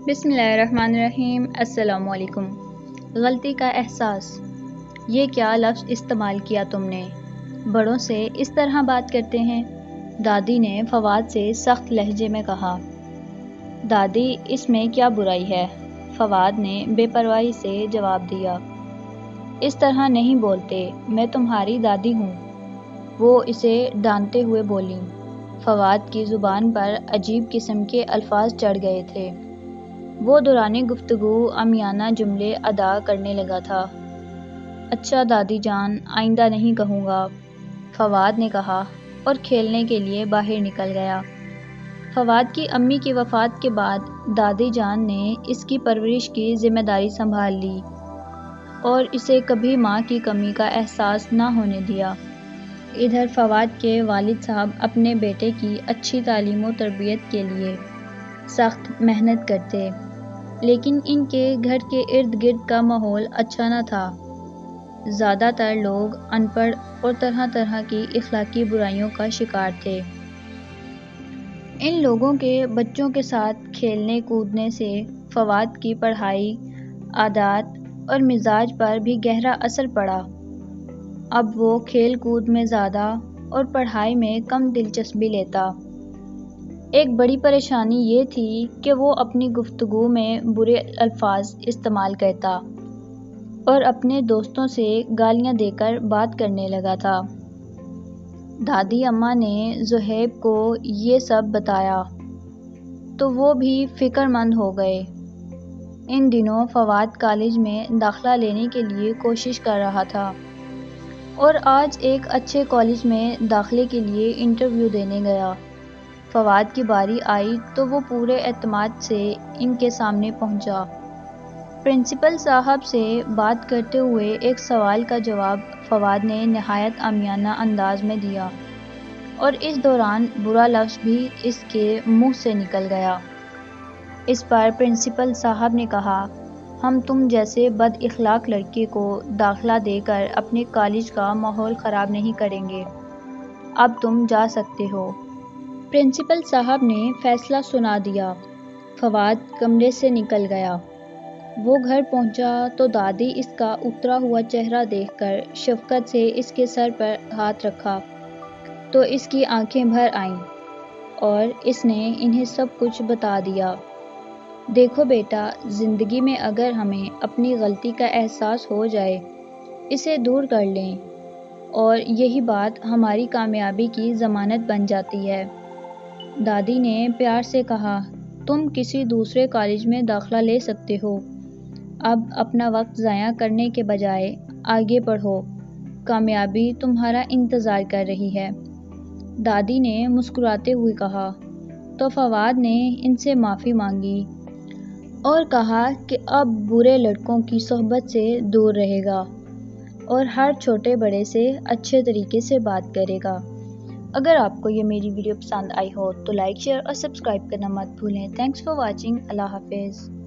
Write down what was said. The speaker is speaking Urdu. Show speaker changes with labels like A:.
A: بسم اللہ الرحمن الرحیم۔ السلام علیکم۔ غلطی کا احساس، یہ کیا لفظ استعمال کیا تم نے؟ بڑوں سے اس طرح بات کرتے ہیں؟ دادی نے فواد سے سخت لہجے میں کہا۔ دادی، اس میں کیا برائی ہے؟ فواد نے بے پرواہی سے جواب دیا۔ اس طرح نہیں بولتے، میں تمہاری دادی ہوں۔ وہ اسے ڈانٹتے ہوئے بولی۔ فواد کی زبان پر عجیب قسم کے الفاظ چڑھ گئے تھے۔ وہ دوران گفتگو عامیانہ جملے ادا کرنے لگا تھا۔ اچھا دادی جان، آئندہ نہیں کہوں گا، فواد نے کہا اور کھیلنے کے لیے باہر نکل گیا۔ فواد کی امی کی وفات کے بعد دادی جان نے اس کی پرورش کی ذمہ داری سنبھال لی اور اسے کبھی ماں کی کمی کا احساس نہ ہونے دیا۔ ادھر فواد کے والد صاحب اپنے بیٹے کی اچھی تعلیم و تربیت کے لیے سخت محنت کرتے، لیکن ان کے گھر کے ارد گرد کا ماحول اچھا نہ تھا۔ زیادہ تر لوگ ان پڑھ اور طرح طرح کی اخلاقی برائیوں کا شکار تھے۔ ان لوگوں کے بچوں کے ساتھ کھیلنے کودنے سے فواد کی پڑھائی، عادات اور مزاج پر بھی گہرا اثر پڑا۔ اب وہ کھیل کود میں زیادہ اور پڑھائی میں کم دلچسپی لیتا۔ ایک بڑی پریشانی یہ تھی کہ وہ اپنی گفتگو میں برے الفاظ استعمال کرتا اور اپنے دوستوں سے گالیاں دے کر بات کرنے لگا تھا۔ دادی اماں نے زہیب کو یہ سب بتایا تو وہ بھی فکر مند ہو گئے۔ ان دنوں فواد کالج میں داخلہ لینے کے لیے کوشش کر رہا تھا اور آج ایک اچھے کالج میں داخلے کے لیے انٹرویو دینے گیا۔ فواد کی باری آئی تو وہ پورے اعتماد سے ان کے سامنے پہنچا۔ پرنسپل صاحب سے بات کرتے ہوئے ایک سوال کا جواب فواد نے نہایت عامیانہ انداز میں دیا اور اس دوران برا لفظ بھی اس کے منہ سے نکل گیا۔ اس پر پرنسپل صاحب نے کہا، ہم تم جیسے بد اخلاق لڑکے کو داخلہ دے کر اپنے کالج کا ماحول خراب نہیں کریں گے۔ اب تم جا سکتے ہو۔ پرنسپل صاحب نے فیصلہ سنا دیا۔ فواد کمرے سے نکل گیا۔ وہ گھر پہنچا تو دادی اس کا اترا ہوا چہرہ دیکھ کر شفقت سے اس کے سر پر ہاتھ رکھا تو اس کی آنکھیں بھر آئیں اور اس نے انہیں سب کچھ بتا دیا۔ دیکھو بیٹا، زندگی میں اگر ہمیں اپنی غلطی کا احساس ہو جائے، اسے دور کر لیں اور یہی بات ہماری کامیابی کی ضمانت بن جاتی ہے۔ دادی نے پیار سے کہا، تم کسی دوسرے کالج میں داخلہ لے سکتے ہو۔ اب اپنا وقت ضائع کرنے کے بجائے آگے بڑھو، کامیابی تمہارا انتظار کر رہی ہے۔ دادی نے مسکراتے ہوئے کہا۔ تو فواد نے ان سے معافی مانگی اور کہا کہ اب برے لڑکوں کی صحبت سے دور رہے گا اور ہر چھوٹے بڑے سے اچھے طریقے سے بات کرے گا۔ اگر آپ کو یہ میری ویڈیو پسند آئی ہو تو لائک، شیئر اور سبسکرائب کرنا مت بھولیں۔ Thanks for watching. اللہ حافظ۔